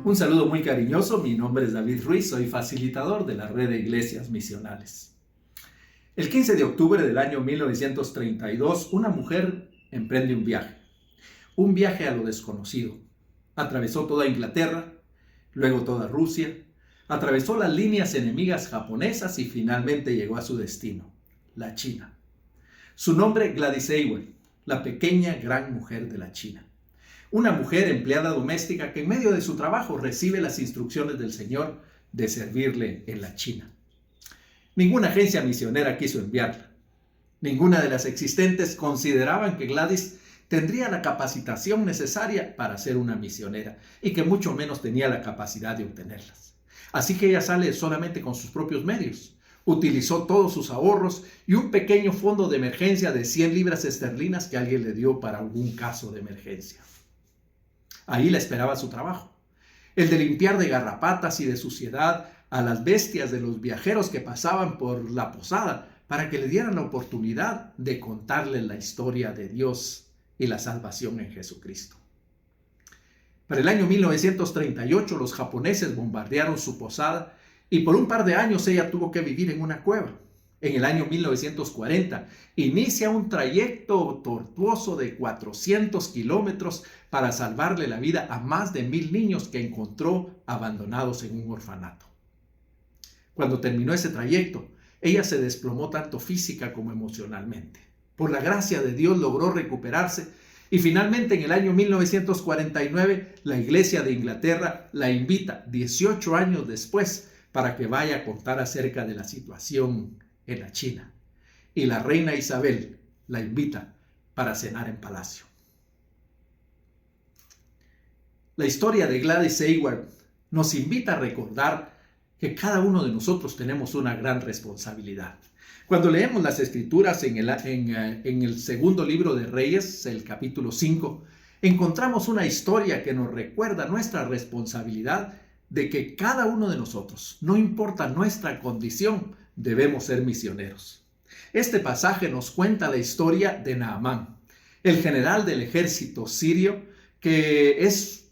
Un saludo muy cariñoso, mi nombre es David Ruiz, soy facilitador de la red de iglesias misionales. El 15 de octubre del año 1932, una mujer emprende un viaje a lo desconocido. Atravesó toda Inglaterra, luego toda Rusia, atravesó las líneas enemigas japonesas y finalmente llegó a su destino, la China. Su nombre, Gladys Aylward, la pequeña gran mujer de la China. Una mujer empleada doméstica que en medio de su trabajo recibe las instrucciones del Señor de servirle en la China. Ninguna agencia misionera quiso enviarla. Ninguna de las existentes consideraban que Gladys tendría la capacitación necesaria para ser una misionera y que mucho menos tenía la capacidad de obtenerlas. Así que ella sale solamente con sus propios medios. Utilizó todos sus ahorros y un pequeño fondo de emergencia de 100 libras esterlinas que alguien le dio para algún caso de emergencia. Ahí la esperaba su trabajo, el de limpiar de garrapatas y de suciedad a las bestias de los viajeros que pasaban por la posada para que le dieran la oportunidad de contarles la historia de Dios y la salvación en Jesucristo. Para el año 1938 los japoneses bombardearon su posada y por un par de años ella tuvo que vivir en una cueva. En el año 1940 inicia un trayecto tortuoso de 400 kilómetros para salvarle la vida a más de 1000 niños que encontró abandonados en un orfanato. Cuando terminó ese trayecto, ella se desplomó tanto física como emocionalmente. Por la gracia de Dios logró recuperarse y finalmente en el año 1949 la Iglesia de Inglaterra la invita 18 años después para que vaya a contar acerca de la situación en la China. Y la reina Isabel la invita para cenar en palacio. La historia de Gladys Aylward nos invita a recordar que cada uno de nosotros tenemos una gran responsabilidad. Cuando leemos las Escrituras en el segundo libro de Reyes, el capítulo 5, encontramos una historia que nos recuerda nuestra responsabilidad de que cada uno de nosotros, no importa nuestra condición, debemos ser misioneros. Este pasaje nos cuenta la historia de Naamán, el general del ejército sirio que es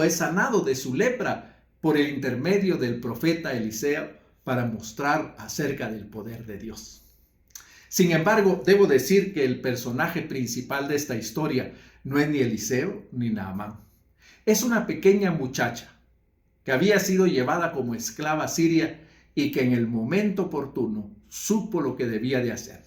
sanado de su lepra por el intermedio del profeta Eliseo para mostrar acerca del poder de Dios. Sin embargo, debo decir que el personaje principal de esta historia no es ni Eliseo ni Naamán. Es una pequeña muchacha que había sido llevada como esclava a Siria y que en el momento oportuno supo lo que debía de hacer,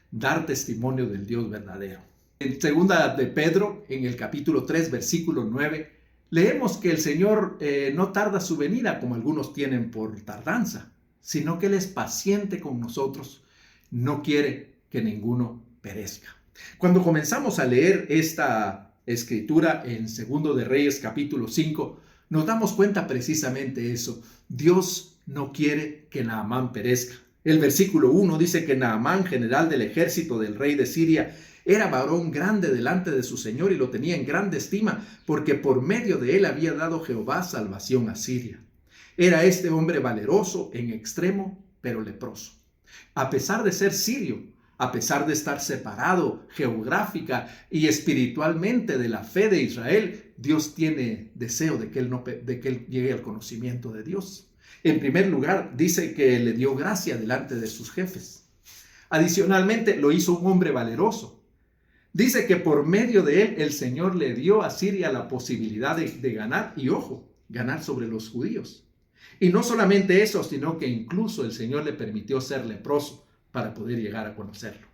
dar testimonio del Dios verdadero. En segunda de Pedro, en el capítulo 3, versículo 9, leemos que el Señor no tarda su venida como algunos tienen por tardanza, sino que Él es paciente con nosotros, no quiere que ninguno perezca. Cuando comenzamos a leer esta escritura en segundo de Reyes, capítulo 5, nos damos cuenta precisamente de eso. Dios no quiere que Naamán perezca. El versículo 1 dice que Naamán, general del ejército del rey de Siria, era varón grande delante de su señor y lo tenía en grande estima, porque por medio de él había dado Jehová salvación a Siria. Era este hombre valeroso en extremo, pero leproso. A pesar de ser sirio, a pesar de estar separado geográfica y espiritualmente de la fe de Israel, Dios tiene deseo de que él llegue al conocimiento de Dios. En primer lugar, dice que le dio gracia delante de sus jefes. Adicionalmente, lo hizo un hombre valeroso. Dice que por medio de él, el Señor le dio a Siria la posibilidad de ganar, y ojo, ganar sobre los judíos. Y no solamente eso, sino que incluso el Señor le permitió ser leproso para poder llegar a conocerlo.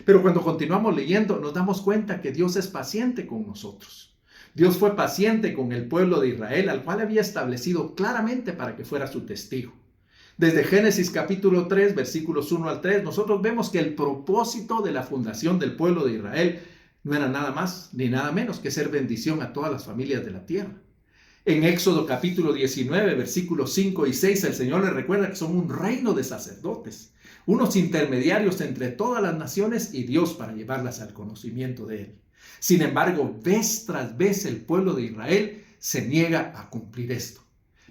Pero cuando continuamos leyendo, nos damos cuenta que Dios es paciente con nosotros. Dios fue paciente con el pueblo de Israel, al cual había establecido claramente para que fuera su testigo. Desde Génesis capítulo 3, versículos 1 al 3, nosotros vemos que el propósito de la fundación del pueblo de Israel no era nada más ni nada menos que ser bendición a todas las familias de la tierra. En Éxodo capítulo 19, versículos 5 y 6, el Señor les recuerda que son un reino de sacerdotes, unos intermediarios entre todas las naciones y Dios para llevarlas al conocimiento de Él. Sin embargo, vez tras vez el pueblo de Israel se niega a cumplir esto.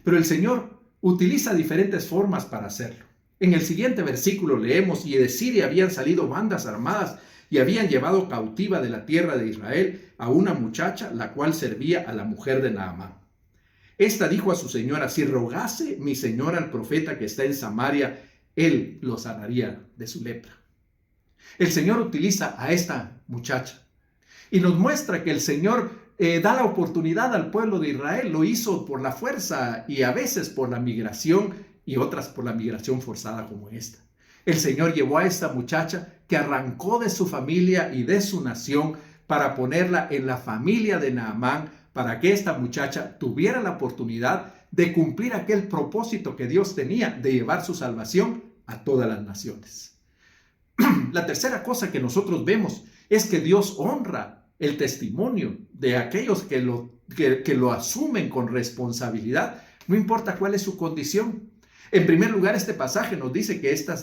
Pero el Señor utiliza diferentes formas para hacerlo. En el siguiente versículo leemos: y de Siria habían salido bandas armadas y habían llevado cautiva de la tierra de Israel a una muchacha, la cual servía a la mujer de Naamán. Esta dijo a su señora: si rogase mi señora al profeta que está en Samaria, él lo sanaría de su lepra. El Señor utiliza a esta muchacha y nos muestra que el Señor da la oportunidad al pueblo de Israel. Lo hizo por la fuerza y a veces por la migración y otras por la migración forzada como esta. El Señor llevó a esta muchacha que arrancó de su familia y de su nación para ponerla en la familia de Naamán, para que esta muchacha tuviera la oportunidad de cumplir aquel propósito que Dios tenía de llevar su salvación a todas las naciones. La tercera cosa que nosotros vemos es que Dios honra el testimonio de aquellos que lo asumen con responsabilidad, no importa cuál es su condición. En primer lugar, este pasaje nos dice que esta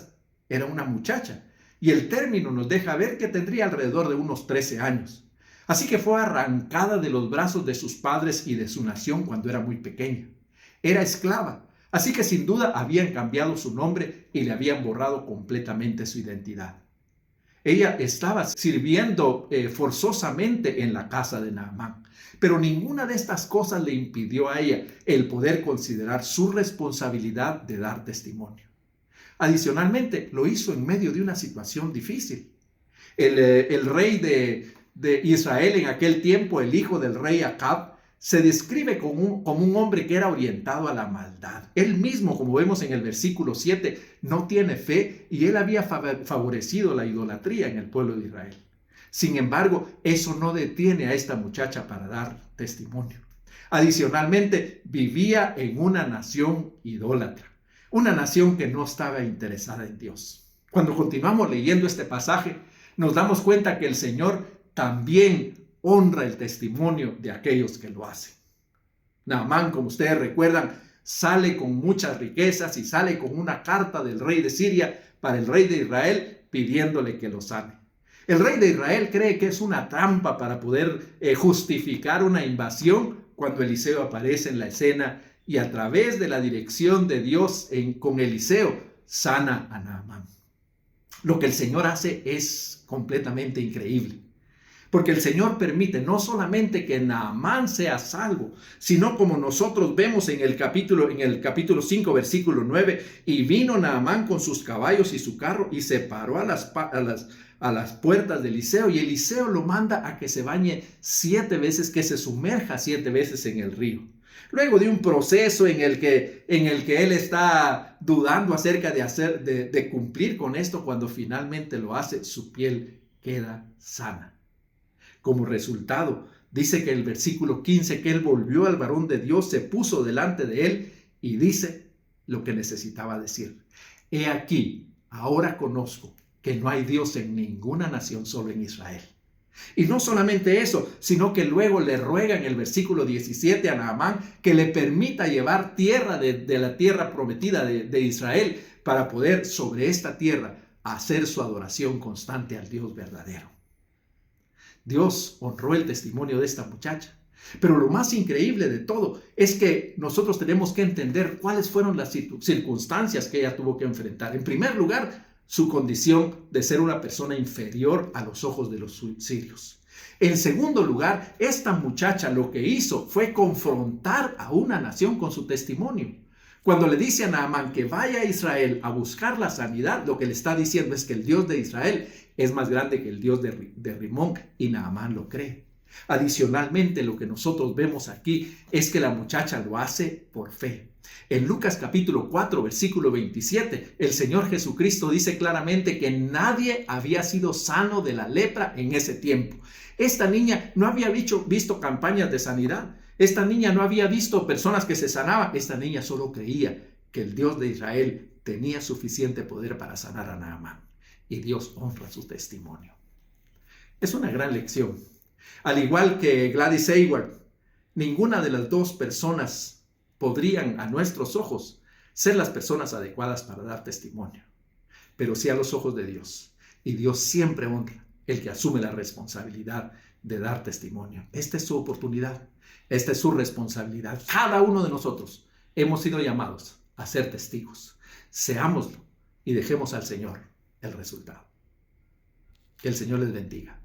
era una muchacha y el término nos deja ver que tendría alrededor de unos 13 años. Así que fue arrancada de los brazos de sus padres y de su nación cuando era muy pequeña. Era esclava, así que sin duda habían cambiado su nombre y le habían borrado completamente su identidad. Ella estaba sirviendo forzosamente en la casa de Naamán, pero ninguna de estas cosas le impidió a ella el poder considerar su responsabilidad de dar testimonio. Adicionalmente, lo hizo en medio de una situación difícil. El rey de Israel en aquel tiempo, el hijo del rey Acab, se describe como un hombre que era orientado a la maldad. Él mismo, como vemos en el versículo 7, no tiene fe y él había favorecido la idolatría en el pueblo de Israel. Sin embargo, eso no detiene a esta muchacha para dar testimonio. Adicionalmente, vivía en una nación idólatra, una nación que no estaba interesada en Dios. Cuando continuamos leyendo este pasaje, nos damos cuenta que el Señor también honra el testimonio de aquellos que lo hacen. Naamán, como ustedes recuerdan, sale con muchas riquezas y sale con una carta del rey de Siria para el rey de Israel pidiéndole que lo sane. El rey de Israel cree que es una trampa para poder justificar una invasión cuando Eliseo aparece en la escena y a través de la dirección de Dios con Eliseo sana a Naamán. Lo que el Señor hace es completamente increíble. Porque el Señor permite no solamente que Naamán sea salvo, sino como nosotros vemos en el capítulo 5, versículo 9, y vino Naamán con sus caballos y su carro y se paró a las puertas de Eliseo, y Eliseo lo manda a que se bañe 7 veces, que se sumerja 7 veces en el río. Luego de un proceso en el que él está dudando acerca de cumplir con esto, cuando finalmente lo hace, su piel queda sana. Como resultado, dice que el versículo 15, que él volvió al varón de Dios, se puso delante de él y dice lo que necesitaba decir. He aquí, ahora conozco que no hay Dios en ninguna nación, solo en Israel. Y no solamente eso, sino que luego le ruega en el versículo 17 a Naamán que le permita llevar tierra de la tierra prometida de Israel para poder sobre esta tierra hacer su adoración constante al Dios verdadero. Dios honró el testimonio de esta muchacha. Pero lo más increíble de todo es que nosotros tenemos que entender cuáles fueron las circunstancias que ella tuvo que enfrentar. En primer lugar, su condición de ser una persona inferior a los ojos de los sirios. En segundo lugar, esta muchacha lo que hizo fue confrontar a una nación con su testimonio. Cuando le dice a Naamán que vaya a Israel a buscar la sanidad, lo que le está diciendo es que el Dios de Israel es más grande que el Dios de Rimón, y Naamán lo cree. Adicionalmente, lo que nosotros vemos aquí es que la muchacha lo hace por fe. En Lucas capítulo 4, versículo 27, el Señor Jesucristo dice claramente que nadie había sido sano de la lepra en ese tiempo. Esta niña no había visto campañas de sanidad. Esta niña no había visto personas que se sanaban. Esta niña solo creía que el Dios de Israel tenía suficiente poder para sanar a Naamán. Y Dios honra su testimonio. Es una gran lección. Al igual que Gladys Aylward, ninguna de las dos personas podrían, a nuestros ojos, ser las personas adecuadas para dar testimonio. Pero sí a los ojos de Dios. Y Dios siempre honra el que asume la responsabilidad de dar testimonio. Esta es su oportunidad. Esta es su responsabilidad. Cada uno de nosotros hemos sido llamados a ser testigos. Seámoslo y dejemos al Señor el resultado. Que el Señor les bendiga.